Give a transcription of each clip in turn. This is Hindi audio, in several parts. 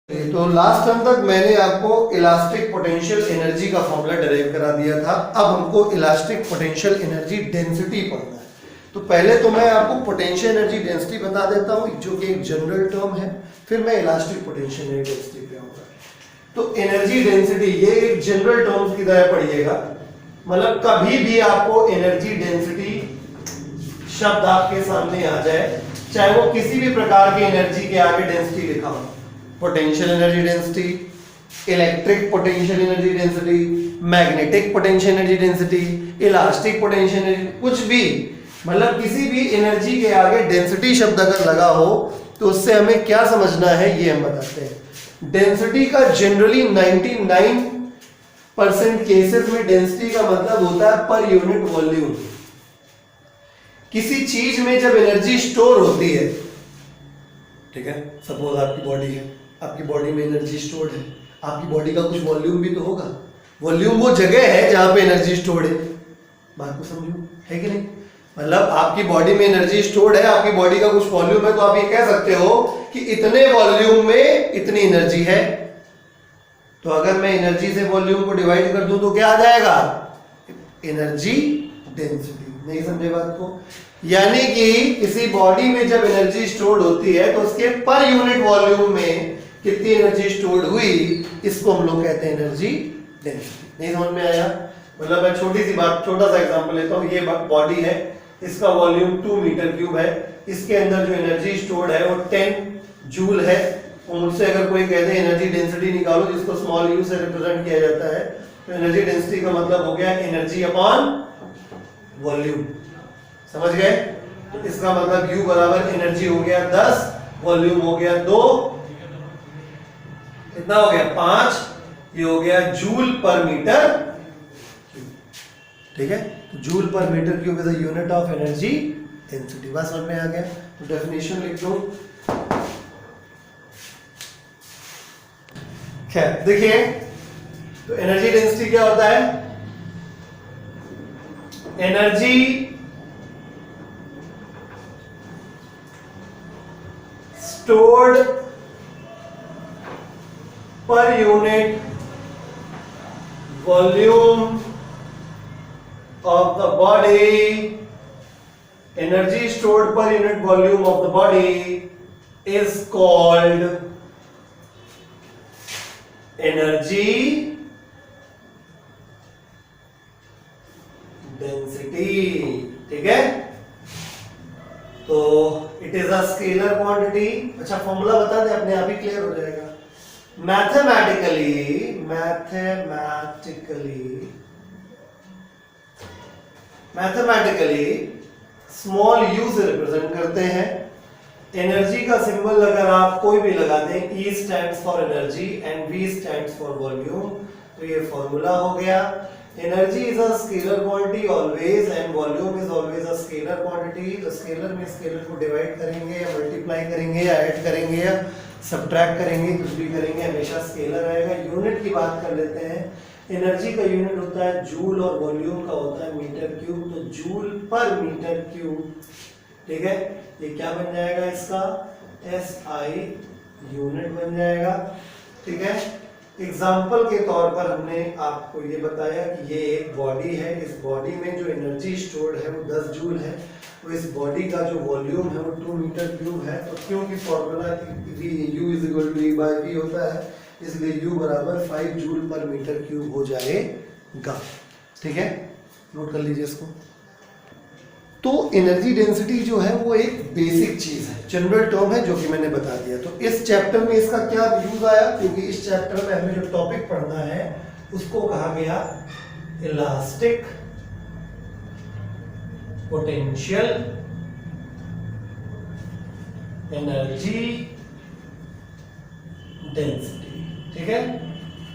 तो लास्ट टर्म तक मैंने आपको इलास्टिक पोटेंशियल एनर्जी का फॉर्मूला डेराइव करा दिया था। अब हमको इलास्टिक पोटेंशियल एनर्जी डेंसिटी पढ़ना है। तो पहले तो मैं आपको पोटेंशियल एनर्जी डेंसिटी बता देता हूँ जो कि एक जनरल टर्म है, फिर मैं इलास्टिक पोटेंशियल एनर्जी डेंसिटी पे आऊंगा। तो एनर्जी डेंसिटी ये एक जनरल टर्म्स की तरह पढ़िएगा, मतलब कभी भी आपको एनर्जी डेंसिटी शब्द आपके सामने आ जाए, चाहे वो किसी भी प्रकार की एनर्जी के आगे डेंसिटी लिखा हो, potential energy density, electric potential energy density, magnetic potential energy density, elastic potential energy, कुछ भी, मतलब किसी भी एनर्जी के आगे डेंसिटी शब्द अगर लगा हो तो उससे हमें क्या समझना है ये हम बताते हैं। डेंसिटी का जनरली 99% केसेस में डेंसिटी का मतलब होता है पर यूनिट वॉल्यूम। किसी चीज में जब एनर्जी स्टोर होती है, ठीक है, सपोज आपकी बॉडी है, आपकी बॉडी में एनर्जी स्टोर्ड है, आपकी बॉडी का कुछ वॉल्यूम भी तो होगा। वॉल्यूम वो जगह है जहां पे एनर्जी स्टोर्ड है, बात को समझो, है कि नहीं? मतलब आपकी बॉडी में एनर्जी स्टोर्ड है, आपकी बॉडी का कुछ वॉल्यूम है, तो आप ये कह सकते हो कि इतने वॉल्यूम में इतनी एनर्जी है। तो अगर मैं एनर्जी से वॉल्यूम को डिवाइड कर दूं तो क्या आ जाएगा? Energy density. नहीं समझे बात को? यानी कि किसी बॉडी में जब एनर्जी स्टोर्ड होती है तो उसके पर यूनिट वॉल्यूम में कितनी एनर्जी स्टोर्ड हुई, इसको हम लोग कहते हैं एनर्जी डेंसिटी। नहीं समझ में आया? मतलब मैं छोटी सी बात, छोटा सा एग्जांपल लेता हूँ। ये बॉडी है, इसका वॉल्यूम 2 मीटर क्यूब है, इसके अंदर जो एनर्जी स्टोर्ड है वो 10 जूल है। और मुझसे अगर कोई कहते हैं एनर्जी डेंसिटी निकालो, जिसको स्मॉल यू से रिप्रेजेंट किया जाता है, तो एनर्जी डेंसिटी का मतलब हो गया एनर्जी अपॉन वॉल्यूम। समझ गए? तो इसका मतलब U बराबर एनर्जी हो गया 10, वॉल्यूम हो गया 2, इतना हो गया 5, ये हो गया जूल पर मीटर क्यूब। ठीक है, तो joule per metre cube is the unit of energy density. बस समझ में आ गया? तो डेफिनेशन लिख दो। खैर देखिए, तो एनर्जी डेंसिटी क्या होता है? Energy stored per unit volume of the body, energy stored per unit volume of the body is called energy density। ठीक है, तो it is a scalar quantity. अच्छा, फॉर्मूला बता दे, अपने आप ही क्लियर हो जाएगा। मैथमेटिकली स्मॉल यू से रिप्रेजेंट करते हैं। एनर्जी का सिंबल अगर आप कोई भी लगा दें, E stands for energy and V stands for volume, तो ये फॉर्मूला हो गया। Energy is a scalar quantity always and volume is always a scalar quantity। तो स्केलर में स्केलर को डिवाइड करेंगे या मल्टीप्लाई करेंगे या ऐड करेंगे या सब्ट्रैक्ट करेंगे, कुछ भी करेंगे, हमेशा स्केलर आएगा। यूनिट की बात कर लेते हैं। एनर्जी का यूनिट होता है जूल और वॉल्यूम का होता है मीटर क्यूब। तो जूल पर मीटर क्यूब, ठीक है, ये क्या बन जाएगा? इसका SI यूनिट बन जाएगा। ठीक है, एग्जाम्पल के तौर पर हमने आपको ये बताया कि ये एक बॉडी है, इस बॉडी में जो एनर्जी स्टोर्ड है वो 10 जूल है, तो इस बॉडी का जो वॉल्यूम है वो 2 मीटर क्यूब है। तो क्योंकि formula U is equal to E by V होता है, इसलिए U बराबर 5 जूल पर मीटर क्यूब हो जाएगा। ठीक है, नोट कर लीजिए इसको। तो एनर्जी डेंसिटी जो है वो एक बेसिक चीज है, जनरल टर्म है, जो कि मैंने बता दिया। तो इस चैप्टर में इसका क्या यूज आया, क्योंकि इस चैप्टर में हमें जो टॉपिक पढ़ना है उसको कहा गया इलास्टिक पोटेंशियल एनर्जी डेंसिटी। ठीक है,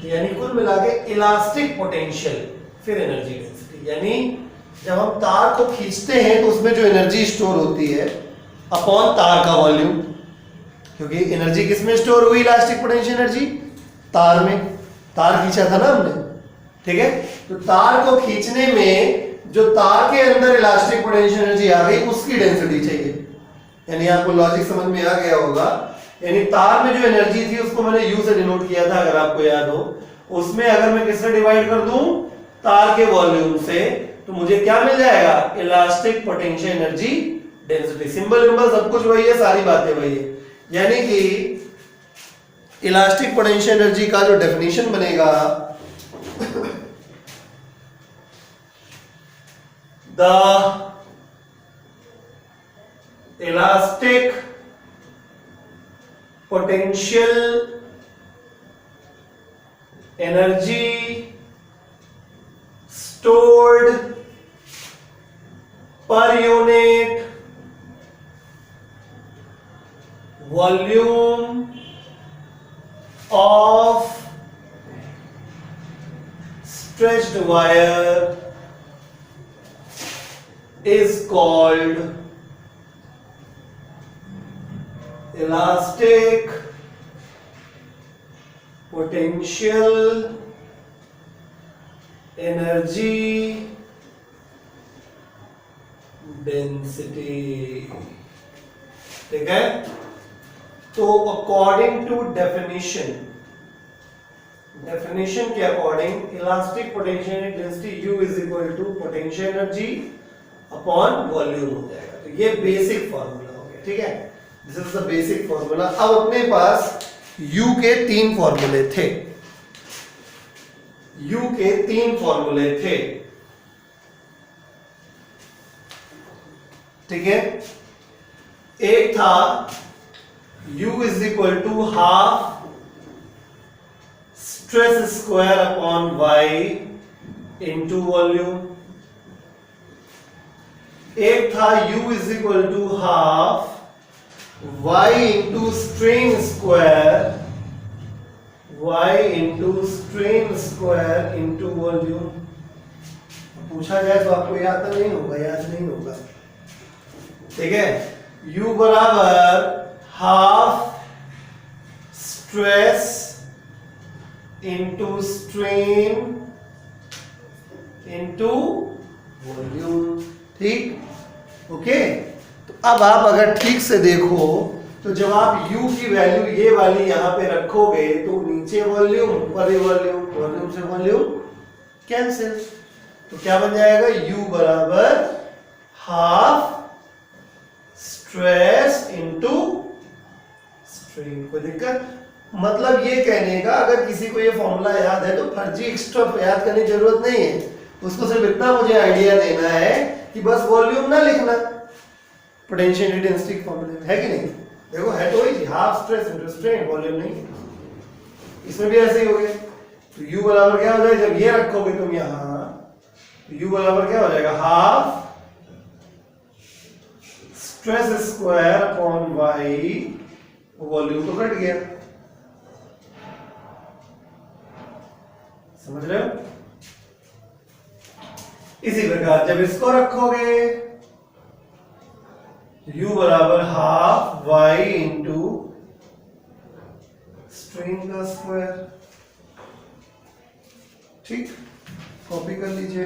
तो यानी कुल मिला के इलास्टिक पोटेंशियल फिर एनर्जी डेंसिटी, यानी जब हम तार को खींचते हैं तो उसमें जो एनर्जी स्टोर होती है अपॉन तार का वॉल्यूम, क्योंकि एनर्जी किसमें स्टोर हुई? इलास्टिक पोटेंशियल एनर्जी तार में, तार खींचा था ना हमने। ठीक है, तो तार को खींचने में जो तार के अंदर इलास्टिक पोटेंशियल एनर्जी आ गई उसकी डेंसिटी चाहिए। यानी आपको लॉजिक समझ में आ गया होगा यानी तार में जो एनर्जी थी उसको मैंने यू से डिनोट किया था, अगर आपको याद हो। उसमें अगर मैं किससे डिवाइड कर दूं, तार के वॉल्यूम से, तो मुझे क्या मिल जाएगा, elastic potential energy density. Symbol सब कुछ वही है, सारी बातें वही है। यानी कि इलास्टिक पोटेंशियल एनर्जी का जो डेफिनेशन बनेगा, the elastic potential energy stored per unit volume of stretched wire is called elastic potential energy density. ठीक है, तो अकॉर्डिंग टू डेफिनेशन के according elastic potential density U is equal to potential energy upon volume हो जाएगा। तो ये बेसिक फॉर्मूला हो गया। ठीक है, this is the basic formula. अब अपने पास U के 3 फॉर्मूले थे, U के 3 फॉर्मूले थे। ठीक है, एक था U is equal to half stress square upon Y into volume. एक था U is equal to half Y into strain square, y into strain square into volume. पूछा जाए तो आपको याद तो नहीं होगा, याद नहीं होगा। ठीक है, U बराबर half stress into strain into volume. ठीक, ओके। तो अब आप अगर ठीक से देखो तो जब आप U की वैल्यू ये वाली यहां पे रखोगे तो नीचे वॉल्यूम, ऊपर वॉल्यूम, वॉल्यूम से वॉल्यूम कैंसिल, तो क्या बन जाएगा, U बराबर हाफ स्ट्रेस इंटू स्ट्रेन। कोई दिक्कत? मतलब ये कहने का, अगर किसी को ये फॉर्मूला याद है तो फर्जी एक्स्ट्रा याद करने की जरूरत नहीं है, उसको सिर्फ इतना मुझे आइडिया देना है कि बस वॉल्यूम ना लिखना, पोटेंशियल डेंसिटी फॉर्मूला है कि नहीं। देखो है तो वही, half stress into strain, volume नहीं। इसमें भी ऐसे ही हो गया। तो U बराबर क्या हो जाएगा, जब ये रखोगे तुम यहां, तो U बराबर क्या हो जाएगा, half stress square upon Y, volume तो कट गया। समझ रहे हो? इसी प्रकार जब इसको रखोगे, U बराबर हाफ Y इंटू स्ट्रेन का स्क्वायर। ठीक, कॉपी कर लीजिए।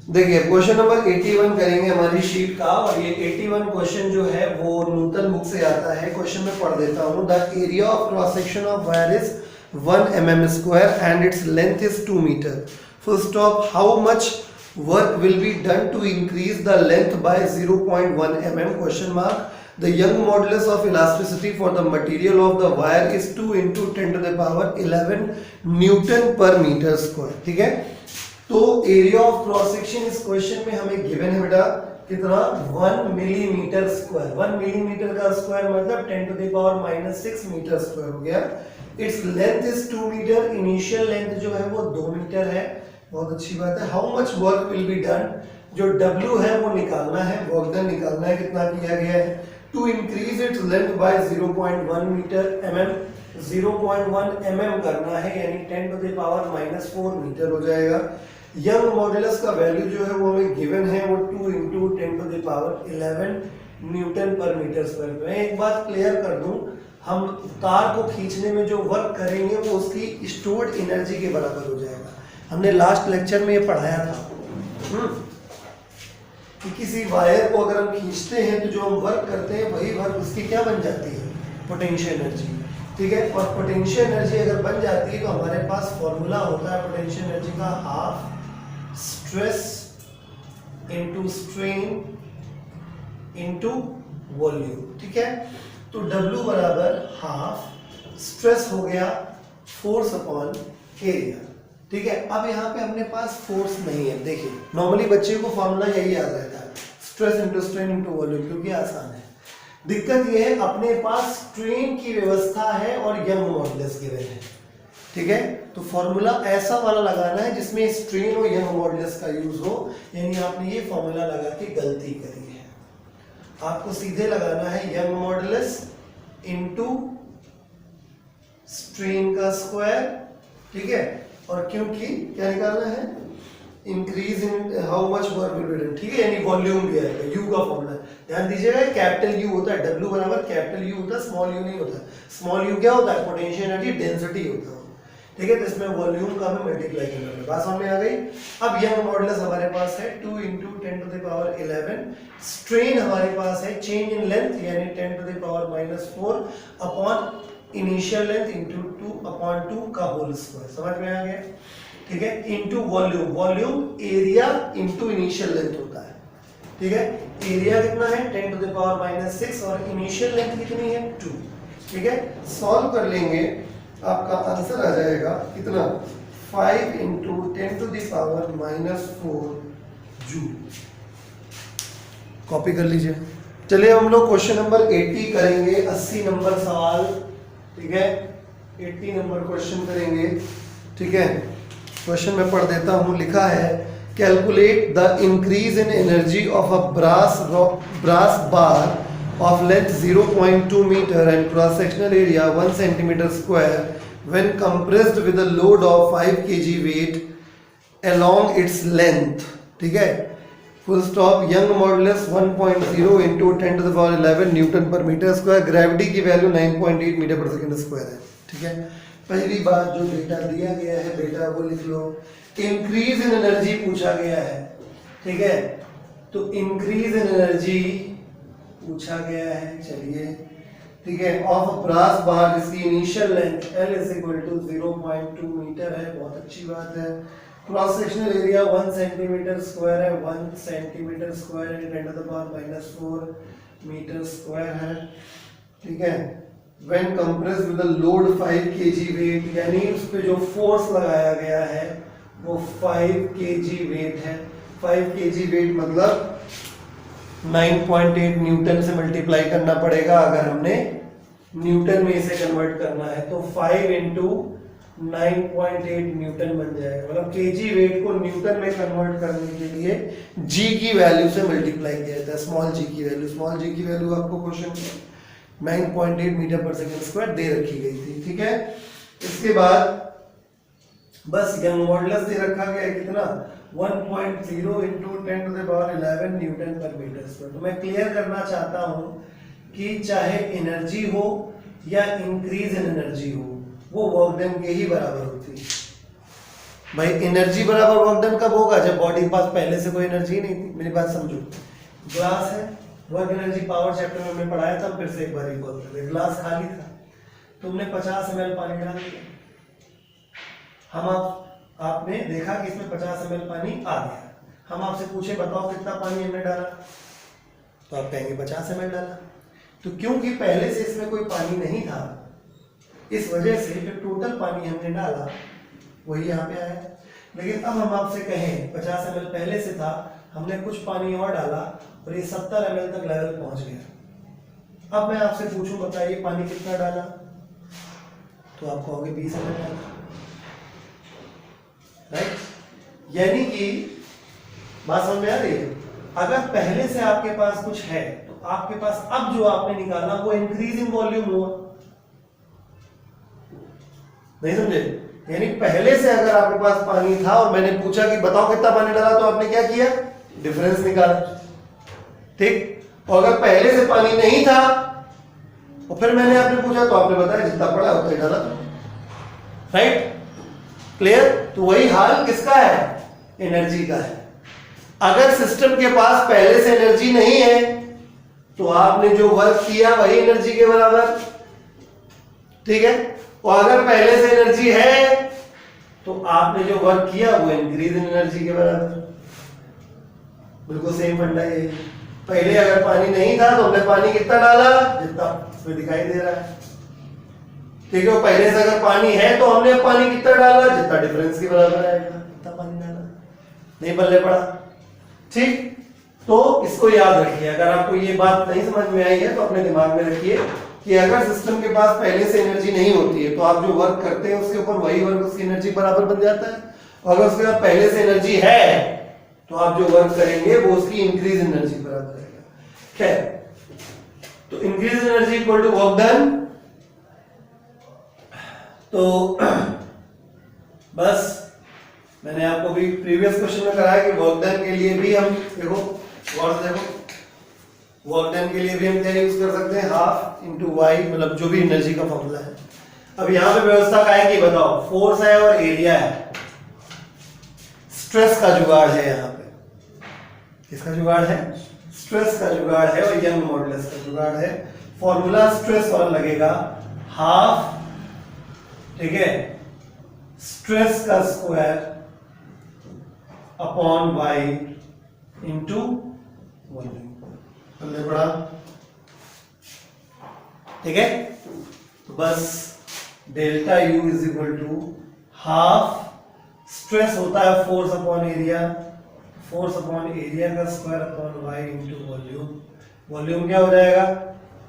देखिए क्वेश्चन नंबर 81 करेंगे हमारी शीट का, और ये 81 क्वेश्चन जो है वो नूतन बुक से आता है। क्वेश्चन में पढ़ देता हूँ। The area of cross section of wire is 1 mm square and its length is 2 meter. Full stop. How much work will be done to increase the length by 0.1 mm? Question mark. The Young modulus of elasticity for the material of the wire is 2 into 10 to the power 11 Newton per meter square. ठीक है, तो एरिया ऑफ क्रॉस सेक्शन इस क्वेश्चन में हमें गिवन है बेटा कितना, 1 मिलीमीटर स्क्वायर। 1 मिलीमीटर का स्क्वायर मतलब 10 to the power -6 metre square हो गया। It's length is 2 metre, initial length जो है वो 2 मीटर है। बहुत अच्छी बात है। How much work will be done, जो W है वो निकालना है, वर्क डन निकालना है, कितना किया गया है। To increase its length by 0.1 metre mm, 0.1 mm करना है, यानी 10 to the power -4 मीटर हो जाएगा। यंग मॉडुलस का वैल्यू जो है वो हमें गिवन है, वो 2 into 10 to the power 11 Newton पर मीटर स्क्वायर। मैं एक बात क्लियर कर दूं, हम तार को खींचने में जो वर्क करेंगे वो उसकी स्टोर्ड एनर्जी के बराबर हो जाएगा। हमने लास्ट लेक्चर में ये पढ़ाया था। कि किसी वायर को अगर हम खींचते हैं तो जो हम वर्क करते हैं वही वर्क उसकी क्या बन जाती है, पोटेंशियल एनर्जी। ठीक है, और पोटेंशियल एनर्जी अगर बन जाती है तो हमारे पास फॉर्मूला होता है पोटेंशियल एनर्जी का, half stress into strain into volume. ठीक है, तो W बराबर हाफ स्ट्रेस हो गया फोर्स अपॉन एरिया। ठीक है, अब यहाँ पे अपने पास फोर्स नहीं है। देखिए नॉर्मली बच्चे को फॉर्मूला यही याद रहता है, stress into strain into volume, क्योंकि आसान है। दिक्कत ये है अपने पास स्ट्रेन की व्यवस्था है और यंग मॉडुलस गिवन है। ठीक है, तो फॉर्मूला ऐसा वाला लगाना है जिसमें स्ट्रेन और यंग मॉडुलस का यूज हो, यानी आपने ये फॉर्मूला लगा के गलती करी है। आपको सीधे लगाना है यंग मॉडुलस इनटू स्ट्रेन का स्क्वायर। ठीक है, और क्योंकि क्या निकालना है, increase in how much work will be done. ठीक है, यानी वॉल्यूम भी आएगा, यू का फॉर्मूला ध्यान दीजिएगा, कैपिटल यू होता है, डब्ल्यू बराबर कैपिटल यू होता है, स्मॉल यू नहीं होता। स्मॉल यू क्या होता है, पोटेंशियल एनर्जी डेंसिटी होता है। ठीक है, तो इसमें वॉल्यूम का हमें मल्टीप्लाई करना है। बात समझ में आ गई। अब यंग मॉडुलस हमारे पास है 2 × 10⁻11, स्ट्रेन हमारे पास है चेंज इन लेंथ यानी 10⁻⁻4 अपॉन इनिशियल लेंथ इंटू 2/2 का होल स्क्वायर। समझ में आ गया। ठीक है, into volume, volume area into initial length होता है। ठीक है, एरिया कितना है 10⁻⁻6 और इनिशियल लेंथ कितनी है 2। ठीक है, सॉल्व कर लेंगे, आपका आंसर आ जाएगा कितना, 5 × 10⁻⁻4 जूल। कॉपी कर लीजिए। चलिए हम लोग क्वेश्चन नंबर 80 करेंगे, 80 नंबर सवाल। ठीक है, 80 नंबर क्वेश्चन करेंगे। ठीक है, क्वेश्चन में पढ़ देता हूँ। लिखा है calculate the increase in energy of a brass bar of length 0.2 meter and cross sectional area 1 centimeter square when compressed with a load of 5 kg weight along its length। ठीक है, full stop. Young modulus 1.0 × 10⁻11 Newton पर मीटर स्क्वायर, ग्रेविटी की वैल्यू 9.8 मीटर पर सेकेंड स्क्वायर है। ठीक है, पहली बात जो डेटा दिया गया है बेटा वो लिख लो, इंक्रीज इन एनर्जी पूछा गया है। ठीक है, तो इंक्रीज इन एनर्जी पूछा गया है। चलिए, ठीक है, ऑफ ब्रास बार जिसकी इनिशियल लेंथ L = 0.2 मीटर है, बहुत अच्छी बात है। Cross sectional area 1 centimetre square है, 1 सेंटीमीटर स्क्वायर यानी 10⁻⁻4 मीटर स्क्वायर है। ठीक है, when compressed with a load 5 kg weight, यानी उस पे जो फोर्स लगाया गया है वो 5 kg वेट है। 5 kg वेट मतलब 9.8 न्यूटन से मल्टीप्लाई करना पड़ेगा अगर हमने न्यूटन में इसे कन्वर्ट करना है, तो 5 × 9.8 न्यूटन बन जाएगा। मतलब केजी वेट को न्यूटन में कन्वर्ट करने के लिए जी की वैल्यू से मल्टीप्लाई किया जाता है, स्मॉल जी की वैल्यू। स्मॉल जी की वैल्यू आपको क्वेश्चन 9.8 मीटर पर सेकेंड स्क्वायर दे रखी गई थी। ठीक है, इसके बाद बस यंग मॉडुलस दे रखा गया है कितना, 1.0 × 10⁻11 न्यूटन पर मीटर स्क्वायर। तो मैं क्लियर करना चाहता हूं कि चाहे एनर्जी हो या इंक्रीज इन एनर्जी हो, वो वर्क डन के ही बराबर होती है। भाई एनर्जी बराबर वर्क डन कब होगा, जब बॉडी के पास पहले से कोई एनर्जी नहीं थी। मेरी बात समझो, ग्लास है, वर्क एनर्जी पावर चैप्टर में हमने पढ़ाया था, फिर से एक बार रिकॉल कर दे। ग्लास खाली था, तुमने 50 ml पानी डाल दिया, आपने देखा कि इसमें 50 ml पानी आ गया। हम आपसे पूछे बताओ कितना पानी हमने डाला, तो आप कहेंगे 50 ml डाला। तो क्योंकि पहले से इसमें कोई पानी नहीं था, इस वजह से जो टोटल पानी हमने डाला वही यहाँ पे आया। लेकिन अब हम आपसे कहें 50 ml पहले से था, हमने कुछ पानी और डाला और ये 70 ml तक लेवल पहुंच गया। अब मैं आपसे पूछूं बताइए पानी कितना डाला, तो आप कहोगे 20 ml डाला, राइट। यानी कि बात समझ में आ रही है। अगर पहले से आपके पास कुछ है तो आपके पास अब जो आपने निकाला वो इंक्रीजिंग वॉल्यूम हुआ, नहीं समझे। यानी पहले से अगर आपके पास पानी था और मैंने पूछा कि बताओ कितना पानी डाला, तो आपने क्या किया, डिफरेंस निकाला। ठीक, और अगर पहले से पानी नहीं था और फिर मैंने आपने पूछा तो आपने बताया जितना पड़ा उतना ही डाला, राइट। क्लियर। तो वही हाल किसका है, एनर्जी का है। अगर सिस्टम के पास पहले से एनर्जी नहीं है तो आपने जो वर्क किया वही एनर्जी के बराबर, ठीक है। और अगर पहले से एनर्जी है तो आपने जो वर्क किया वो इंक्रीज इन एनर्जी के बराबर। बिल्कुल सेम फंडा है। पहले अगर पानी नहीं था तो हमने पानी कितना डाला, जितना इसमें दिखाई दे रहा है, ठीक है। पहले से अगर पानी है तो हमने पानी कितना डाला, जितना डिफरेंस के बराबर आएगा उतना पानी डाला, नहीं बल्ले पड़ा, ठीक। तो इसको याद रखिए। अगर आपको ये बात नहीं समझ में आई है तो अपने दिमाग में रखिए कि अगर सिस्टम के पास पहले से एनर्जी नहीं होती है तो आप जो वर्क करते हैं उसके ऊपर वही वर्क उसकी एनर्जी बराबर बन जाता है। और अगर उसके पास पहले से एनर्जी है तो आप जो वर्क करेंगे वो उसकी इंक्रीज एनर्जी बराबर रहेगा। खैर, तो increase energy equal to work done. तो बस मैंने आपको भी प्रीवियस क्वेश्चन में कराया कि वर्क डन के लिए भी हम देखो वर्क डन के लिए भी हम क्या यूज कर सकते हैं, हाफ इंटू वाई, मतलब जो भी एनर्जी का फॉर्मूला है। अब यहाँ पे व्यवस्था का है कि बताओ फोर्स है और एरिया है, स्ट्रेस का जुगाड़ है। यहाँ पे किसका जुगाड़ है, स्ट्रेस का जुगाड़ है और यंग मॉडुलस का जुगाड़ है। फॉर्मूला स्ट्रेस वाला लगेगा हाफ, ठीक है, स्ट्रेस का square upon Y into volume, बड़ा, ठीक है। तो बस delta U is equal to half, stress होता है force upon area, force upon area का square upon Y into volume. Volume क्या हो जाएगा,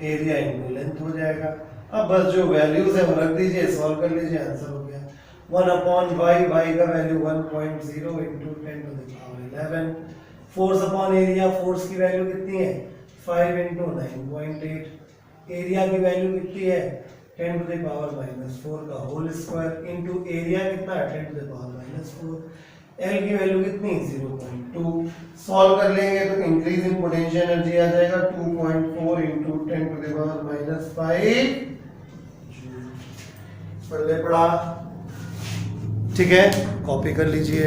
एरिया इंटू लेंथ हो जाएगा। अब बस जो वैल्यूज है वो रख दीजिए, सॉल्व कर लीजिए, आंसर हो गया 1 अपॉन वाई, वाई का value 1.0 into 10 to the power 11। Force upon area, force की वैल्यू कितनी है 5 इंटू 9.8। एरिया की वैल्यू कितनी है 10 टू द पावर -4 का होल स्क्वायर इंटू एरिया कितना है 10 टू द पावर -4। एल की वैल्यू कितनी 0.2। सॉल्व कर लेंगे तो इंक्रीज इन पोटेंशियल एनर्जी आ जाएगा 2.4 इंटू 10 टू द पावर -5 पढ़ले पड़ा, ठीक है। कॉपी कर लीजिए।